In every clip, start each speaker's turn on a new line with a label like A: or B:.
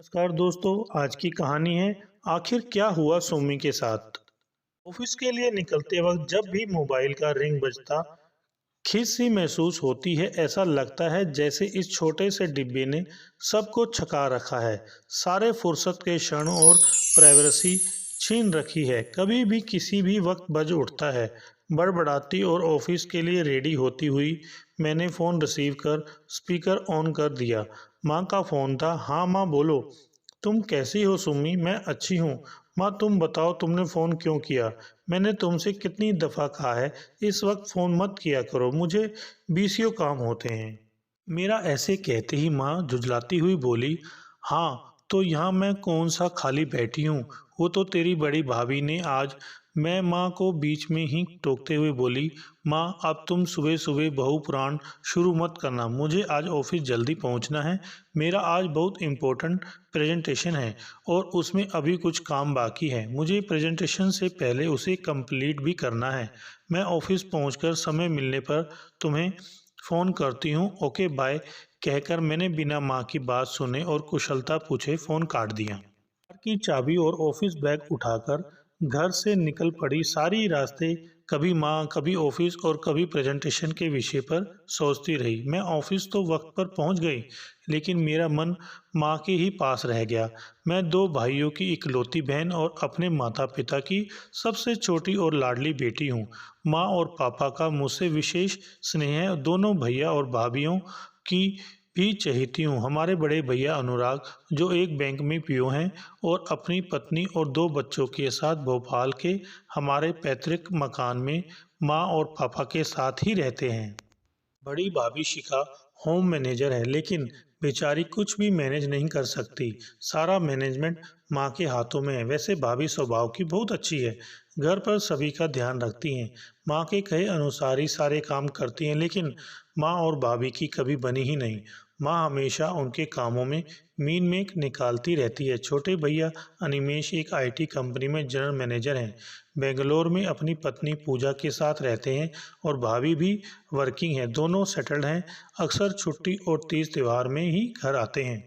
A: नमस्कार दोस्तों। आज की कहानी है आखिर क्या हुआ सुमी के साथ। ऑफिस के लिए निकलते वक्त जब भी मोबाइल का रिंग बजता खिस सी महसूस होती है। ऐसा लगता है जैसे इस छोटे से डिब्बे ने सबको छका रखा है। सारे फुर्सत के क्षण और प्राइवेसी छीन रखी है। कभी भी किसी भी वक्त बज उठता है। बड़बड़ाती और ऑफिस के लिए रेडी होती हुई मैंने फ़ोन रिसीव कर स्पीकर ऑन कर दिया। माँ का फ़ोन था। हाँ माँ बोलो। तुम कैसी हो सुमी? मैं अच्छी हूँ। माँ तुम बताओ तुमने फ़ोन क्यों किया? मैंने तुमसे कितनी दफ़ा कहा है इस वक्त फ़ोन मत किया करो, मुझे बीसियों काम होते हैं। मेरा ऐसे कहते ही माँ झुँझलाती हुई बोली, हाँ तो यहाँ मैं कौन सा खाली बैठी हूँ, वो तो तेरी बड़ी भाभी ने आज। मैं माँ को बीच में ही टोकते हुए बोली, माँ अब तुम सुबह सुबह बहू पुराण शुरू मत करना, मुझे आज ऑफिस जल्दी पहुँचना है। मेरा आज बहुत इम्पोर्टेंट प्रेजेंटेशन है और उसमें अभी कुछ काम बाकी है। मुझे प्रेजेंटेशन से पहले उसे कंप्लीट भी करना है। मैं ऑफिस पहुँचकर समय मिलने पर तुम्हें फ़ोन करती हूँ। ओके बाय कहकर मैंने बिना माँ की बात सुने और कुशलता पूछे फ़ोन काट दिया। कार की चाबी और ऑफिस बैग उठाकर घर से निकल पड़ी। सारी रास्ते कभी माँ, कभी ऑफिस और कभी प्रेजेंटेशन के विषय पर सोचती रही। मैं ऑफिस तो वक्त पर पहुँच गई, लेकिन मेरा मन माँ के ही पास रह गया। मैं दो भाइयों की इकलौती बहन और अपने माता पिता की सबसे छोटी और लाडली बेटी हूँ। माँ और पापा का मुझसे विशेष स्नेह है। दोनों भैया और भाभीियों की भी चहेती हूँ। हमारे बड़े भैया अनुराग, जो एक बैंक में पीओ हैं और अपनी पत्नी और दो बच्चों के साथ भोपाल के हमारे पैतृक मकान में माँ और पापा के साथ ही रहते हैं। बड़ी भाभी शिखा होम मैनेजर है, लेकिन बेचारी कुछ भी मैनेज नहीं कर सकती। सारा मैनेजमेंट माँ के हाथों में है। वैसे भाभी स्वभाव की बहुत अच्छी है, घर पर सभी का ध्यान रखती हैं, माँ के कहे अनुसार ही सारे काम करती हैं। लेकिन माँ और भाभी की कभी बनी ही नहीं। माँ हमेशा उनके कामों में मीन मेक निकालती रहती है। छोटे भैया अनिमेश एक आईटी कंपनी में जनरल मैनेजर हैं, बेंगलोर में अपनी पत्नी पूजा के साथ रहते हैं और भाभी भी वर्किंग है। दोनों सेटल्ड हैं, अक्सर छुट्टी और तीज त्योहार में ही घर आते हैं।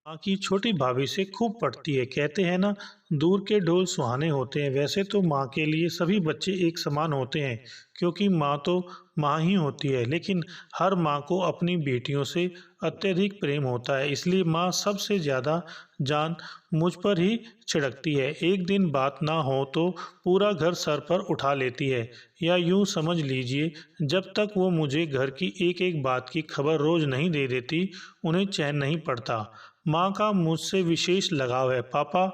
A: माँ की छोटी भाभी से खूब पटती है। कहते हैं ना, दूर के ढोल सुहाने होते हैं। वैसे तो माँ के लिए सभी बच्चे एक समान होते हैं, क्योंकि माँ तो माँ ही होती है। लेकिन हर माँ को अपनी बेटियों से अत्यधिक प्रेम होता है, इसलिए माँ सबसे ज़्यादा जान मुझ पर ही छिड़कती है। एक दिन बात ना हो तो पूरा घर सर पर उठा लेती है, या यूँ समझ लीजिए जब तक वो मुझे घर की एक एक बात की खबर रोज़ नहीं दे देती, उन्हें चैन नहीं पड़ता। माँ का मुझसे विशेष लगाव है। पापा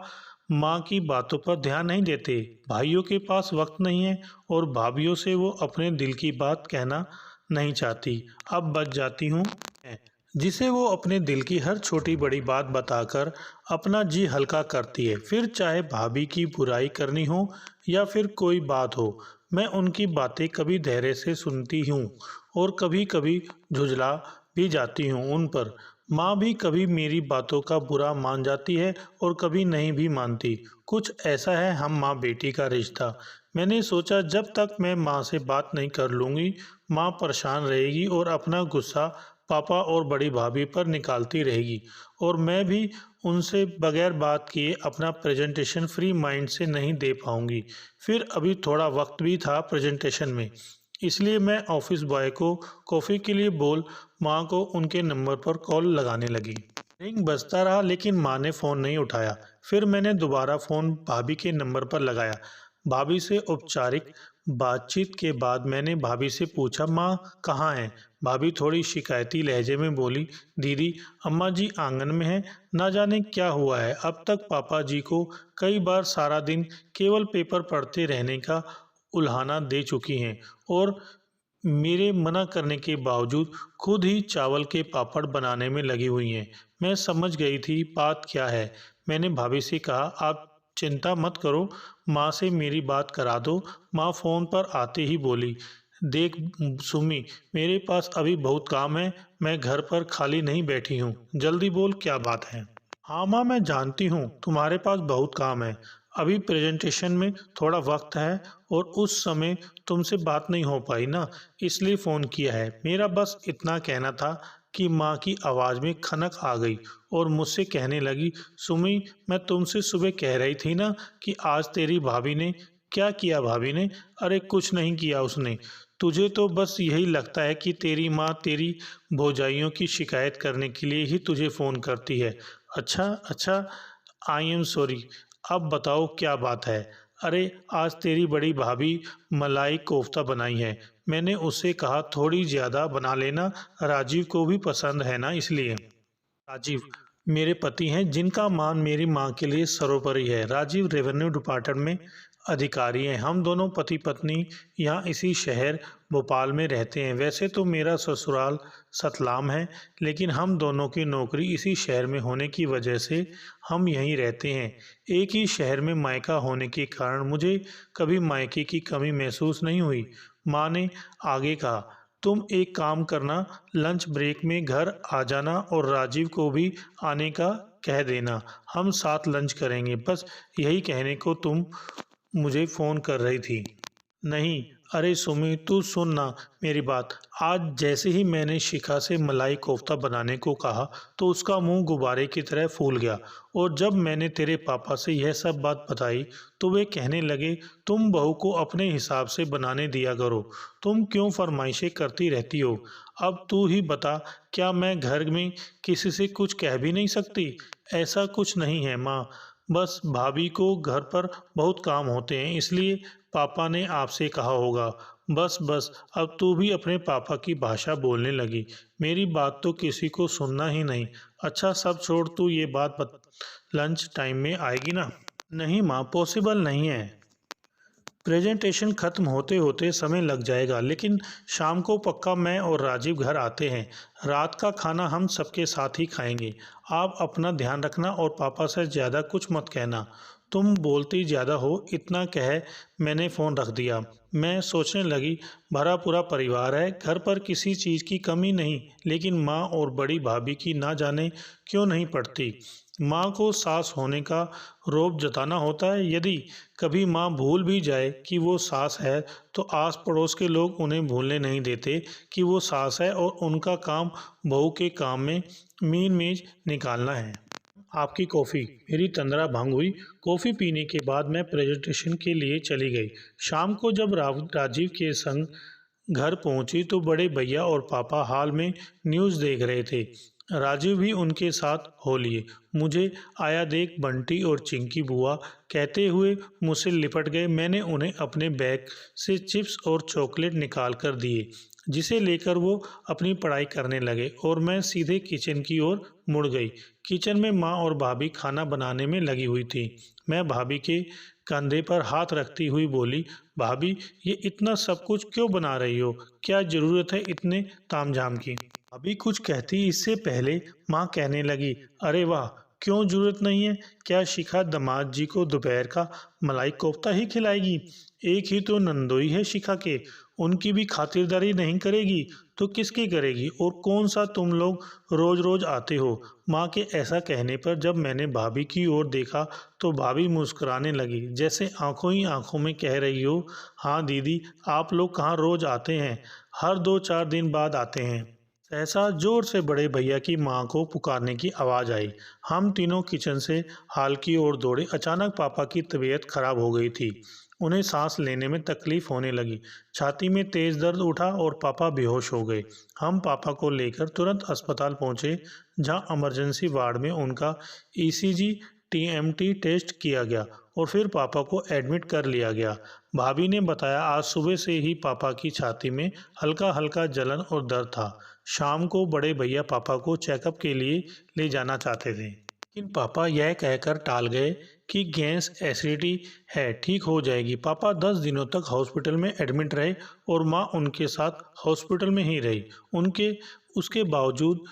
A: माँ की बातों पर ध्यान नहीं देते, भाइयों के पास वक्त नहीं है और भाभीियों से वो अपने दिल की बात कहना नहीं चाहती। अब बच जाती हूँ मैं, जिसे वो अपने दिल की हर छोटी बड़ी बात बताकर अपना जी हल्का करती है। फिर चाहे भाभी की बुराई करनी हो या फिर कोई बात हो, मैं उनकी बातें कभी धैर्य से सुनती हूँ और कभी कभी झुँझला भी जाती हूँ उन पर। माँ भी कभी मेरी बातों का बुरा मान जाती है और कभी नहीं भी मानती। कुछ ऐसा है हम माँ बेटी का रिश्ता। मैंने सोचा जब तक मैं माँ से बात नहीं कर लूँगी, माँ परेशान रहेगी और अपना गुस्सा पापा और बड़ी भाभी पर निकालती रहेगी, और मैं भी उनसे बगैर बात किए अपना प्रेजेंटेशन फ्री माइंड से नहीं दे पाऊँगी। फिर अभी थोड़ा वक्त भी था प्रेजेंटेशन में, इसलिए मैं ऑफिस बॉय को कॉफ़ी के लिए बोल माँ को उनके नंबर पर कॉल लगाने लगी। रिंग बजता रहा, लेकिन माँ ने फ़ोन नहीं उठाया। फिर मैंने दोबारा फ़ोन भाभी के नंबर पर लगाया। भाभी से औपचारिक बातचीत के बाद मैंने भाभी से पूछा, माँ कहाँ हैं? भाभी थोड़ी शिकायती लहजे में बोली, दीदी अम्मा जी आंगन में हैं, ना जाने क्या हुआ है। अब तक पापा जी को कई बार सारा दिन केवल पेपर पढ़ते रहने का उल्हाना दे चुकी हैं और मेरे मना करने के बावजूद खुद ही चावल के पापड़ बनाने में लगी हुई हैं। मैं समझ गई थी बात क्या है। मैंने भाभी से कहा, आप चिंता मत करो, माँ से मेरी बात करा दो। माँ फ़ोन पर आते ही बोली, देख सुमी, मेरे पास अभी बहुत काम है, मैं घर पर खाली नहीं बैठी हूँ, जल्दी बोल क्या बात है। हाँ माँ मैं जानती हूँ तुम्हारे पास बहुत काम है, अभी प्रेजेंटेशन में थोड़ा वक्त है और उस समय तुमसे बात नहीं हो पाई ना, इसलिए फ़ोन किया है। मेरा बस इतना कहना था, कि माँ की आवाज़ में खनक आ गई और मुझसे कहने लगी, सुमी, मैं तुमसे सुबह कह रही थी ना कि आज तेरी भाभी ने क्या किया। भाभी ने? अरे कुछ नहीं किया उसने। तुझे तो बस यही लगता है कि तेरी माँ तेरी भौजाइयों की शिकायत करने के लिए ही तुझे फ़ोन करती है। अच्छा अच्छा, आई एम सॉरी। अब बताओ क्या बात है। अरे आज तेरी बड़ी भाभी मलाई कोफ्ता बनाई है। मैंने उससे कहा थोड़ी ज़्यादा बना लेना, राजीव को भी पसंद है ना इसलिए। राजीव मेरे पति हैं जिनका मान मेरी माँ के लिए सर्वोपरि है। राजीव रेवेन्यू डिपार्टमेंट में अधिकारी हैं। हम दोनों पति पत्नी यहाँ इसी शहर भोपाल में रहते हैं। वैसे तो मेरा ससुराल सतलाम है, लेकिन हम दोनों की नौकरी इसी शहर में होने की वजह से हम यहीं रहते हैं। एक ही शहर में मायका होने के कारण मुझे कभी मायके की कमी महसूस नहीं हुई। माँ ने आगे कहा, तुम एक काम करना, लंच ब्रेक में घर आ जाना और राजीव को भी आने का कह देना। हम साथ लंच करेंगे। बस यही कहने को तुम मुझे फ़ोन कर रही थी। नहीं, अरे सुमी, तू सुन ना मेरी बात। आज जैसे ही मैंने शिखा से मलाई कोफ्ता बनाने को कहा तो उसका मुंह गुब्बारे की तरह फूल गया। और जब मैंने तेरे पापा से यह सब बात बताई तो वे कहने लगे, तुम बहू को अपने हिसाब से बनाने दिया करो, तुम क्यों फरमाइशें करती रहती हो। अब तू ही बता, क्या मैं घर में किसी से कुछ कह भी नहीं सकती। ऐसा कुछ नहीं है माँ, बस भाभी को घर पर बहुत काम होते हैं इसलिए पापा ने आपसे कहा होगा। बस बस, अब तू भी अपने पापा की भाषा बोलने लगी। मेरी बात तो किसी को सुनना ही नहीं। अच्छा सब छोड़, तू ये लंच टाइम में आएगी ना। नहीं माँ, पॉसिबल नहीं है। प्रेजेंटेशन खत्म होते होते समय लग जाएगा, लेकिन शाम को पक्का मैं और राजीव घर आते हैं। रात का खाना हम सबके साथ ही खाएंगे। आप अपना ध्यान रखना और पापा से ज़्यादा कुछ मत कहना। तुम बोलती ज़्यादा हो, इतना कह मैंने फ़ोन रख दिया। मैं सोचने लगी, भरा पूरा परिवार है, घर पर किसी चीज़ की कमी नहीं, लेकिन माँ और बड़ी भाभी की ना जाने क्यों नहीं पड़ती। माँ को सास होने का रौब जताना होता है। यदि कभी माँ भूल भी जाए कि वो सास है तो आस पड़ोस के लोग उन्हें भूलने नहीं देते कि वो सास है और उनका काम बहू के काम में मीन मीज निकालना है। आपकी कॉफ़ी। मेरी तंद्रा भंग हुई। कॉफ़ी पीने के बाद मैं प्रेजेंटेशन के लिए चली गई। शाम को जब राजीव के संग घर पहुंची तो बड़े भैया और पापा हॉल में न्यूज़ देख रहे थे। राजीव भी उनके साथ हो लिए। मुझे आया देख बंटी और चिंकी बुआ कहते हुए मुझसे लिपट गए। मैंने उन्हें अपने बैग से चिप्स और चॉकलेट निकाल कर दिए, जिसे लेकर वो अपनी पढ़ाई करने लगे और मैं सीधे किचन की ओर मुड़ गई। किचन में माँ और भाभी खाना बनाने में लगी हुई थी। मैं भाभी के कंधे पर हाथ रखती हुई बोली, भाभी ये इतना सब कुछ क्यों बना रही हो, क्या ज़रूरत है इतने तामझाम की। अभी कुछ कहती इससे पहले माँ कहने लगी, अरे वाह, क्यों ज़रूरत नहीं है। क्या शिखा दामाद जी को दोपहर का मलाई कोफ्ता ही खिलाएगी। एक ही तो नंदोई है शिखा के, उनकी भी खातिरदारी नहीं करेगी तो किसकी करेगी। और कौन सा तुम लोग रोज़ रोज़ आते हो। माँ के ऐसा कहने पर जब मैंने भाभी की ओर देखा तो भाभी मुस्कुराने लगी, जैसे आंखों ही आंखों में कह रही हो, हाँ दीदी, आप लोग कहाँ रोज़ आते हैं, हर 2-4 दिन बाद आते हैं। सहसा जोर से बड़े भैया की माँ को पुकारने की आवाज़ आई। हम तीनों किचन से हॉल की ओर दौड़े। अचानक पापा की तबीयत खराब हो गई थी। उन्हें सांस लेने में तकलीफ होने लगी। छाती में तेज दर्द उठा और पापा बेहोश हो गए। हम पापा को लेकर तुरंत अस्पताल पहुंचे, जहां इमरजेंसी वार्ड में उनका ईसीजी टीएमटी टेस्ट किया गया और फिर पापा को एडमिट कर लिया गया। भाभी ने बताया, आज सुबह से ही पापा की छाती में हल्का हल्का जलन और दर्द था। शाम को बड़े भैया पापा को चेकअप के लिए ले जाना चाहते थे, लेकिन पापा यह कहकर टाल गए कि गैस एसिडिटी है, ठीक हो जाएगी। पापा 10 दिनों तक हॉस्पिटल में एडमिट रहे और माँ उनके साथ हॉस्पिटल में ही रही। उसके बावजूद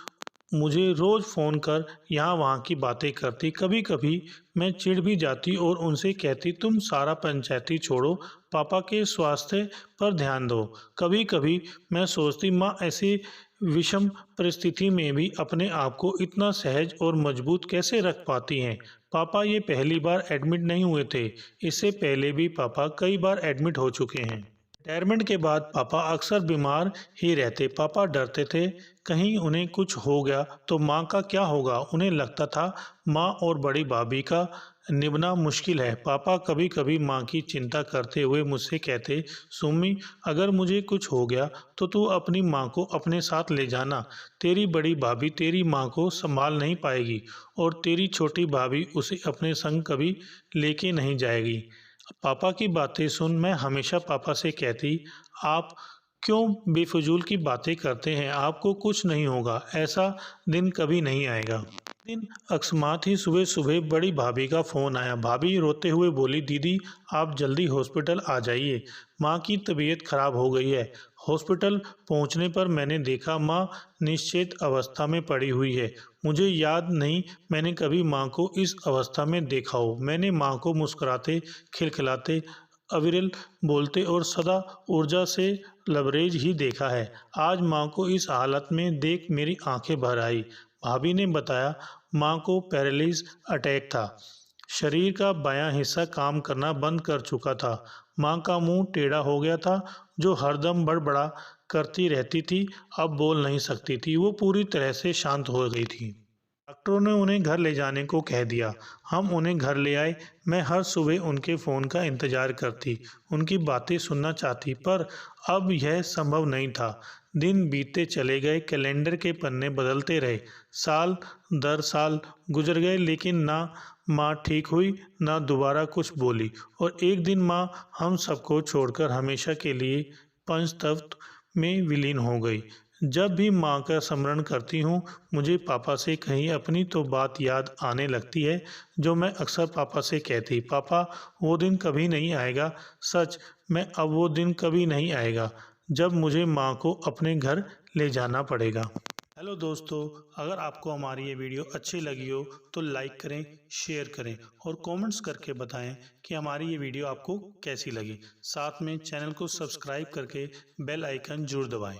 A: मुझे रोज़ फ़ोन कर यहाँ वहाँ की बातें करती। कभी कभी मैं चिढ़ भी जाती और उनसे कहती, तुम सारा पंचायती छोड़ो, पापा के स्वास्थ्य पर ध्यान दो। कभी कभी मैं सोचती, माँ ऐसी विषम परिस्थिति में भी अपने आप को इतना सहज और मजबूत कैसे रख पाती हैं। पापा ये पहली बार एडमिट नहीं हुए थे, इससे पहले भी पापा कई बार एडमिट हो चुके हैं। रिटायरमेंट के बाद पापा अक्सर बीमार ही रहते। पापा डरते थे कहीं उन्हें कुछ हो गया तो माँ का क्या होगा। उन्हें लगता था माँ और बड़ी भाभी का निभाना मुश्किल है। पापा कभी कभी माँ की चिंता करते हुए मुझसे कहते, सुमी, अगर मुझे कुछ हो गया तो तू अपनी माँ को अपने साथ ले जाना। तेरी बड़ी भाभी तेरी माँ को संभाल नहीं पाएगी और तेरी छोटी भाभी उसे अपने संग कभी लेके नहीं जाएगी। पापा की बातें सुन मैं हमेशा पापा से कहती, आप क्यों बेफजूल की बातें करते हैं, आपको कुछ नहीं होगा, ऐसा दिन कभी नहीं आएगा। दिन अकस्मात ही सुबह सुबह बड़ी भाभी का फ़ोन आया। भाभी रोते हुए बोली, दीदी आप जल्दी हॉस्पिटल आ जाइए, माँ की तबीयत खराब हो गई है। हॉस्पिटल पहुँचने पर मैंने देखा माँ निश्चेत अवस्था में पड़ी हुई है। मुझे याद नहीं मैंने कभी माँ को इस अवस्था में देखा हो। मैंने माँ को मुस्कुराते, खिलखिलाते, अविरल बोलते और सदा ऊर्जा से लबरेज ही देखा है। आज माँ को इस हालत में देख मेरी आंखें भर आई। भाभी ने बताया, माँ को पैरालिस अटैक था। शरीर का बायां हिस्सा काम करना बंद कर चुका था। माँ का मुंह टेढ़ा हो गया था, जो हरदम बड़बड़ा करती रहती थी, अब बोल नहीं सकती थी। वो पूरी तरह से शांत हो गई थी। डॉक्टरों ने उन्हें घर ले जाने को कह दिया। हम उन्हें घर ले आए। मैं हर सुबह उनके फ़ोन का इंतज़ार करती, उनकी बातें सुनना चाहती, पर अब यह संभव नहीं था। दिन बीतते चले गए, कैलेंडर के पन्ने बदलते रहे, साल दर साल गुजर गए, लेकिन ना माँ ठीक हुई, ना दोबारा कुछ बोली। और एक दिन माँ हम सबको छोड़कर हमेशा के लिए पंचतत्व में विलीन हो गई। जब भी माँ का स्मरण करती हूँ, मुझे पापा से कहीं अपनी तो बात याद आने लगती है, जो मैं अक्सर पापा से कहती, पापा वो दिन कभी नहीं आएगा। सच में अब वो दिन कभी नहीं आएगा जब मुझे माँ को अपने घर ले जाना पड़ेगा। हेलो दोस्तों, अगर आपको हमारी ये वीडियो अच्छी लगी हो तो लाइक करें, शेयर करें और कमेंट्स करके बताएं कि हमारी ये वीडियो आपको कैसी लगी। साथ में चैनल को सब्सक्राइब करके बेल आइकन जरूर दबाएं।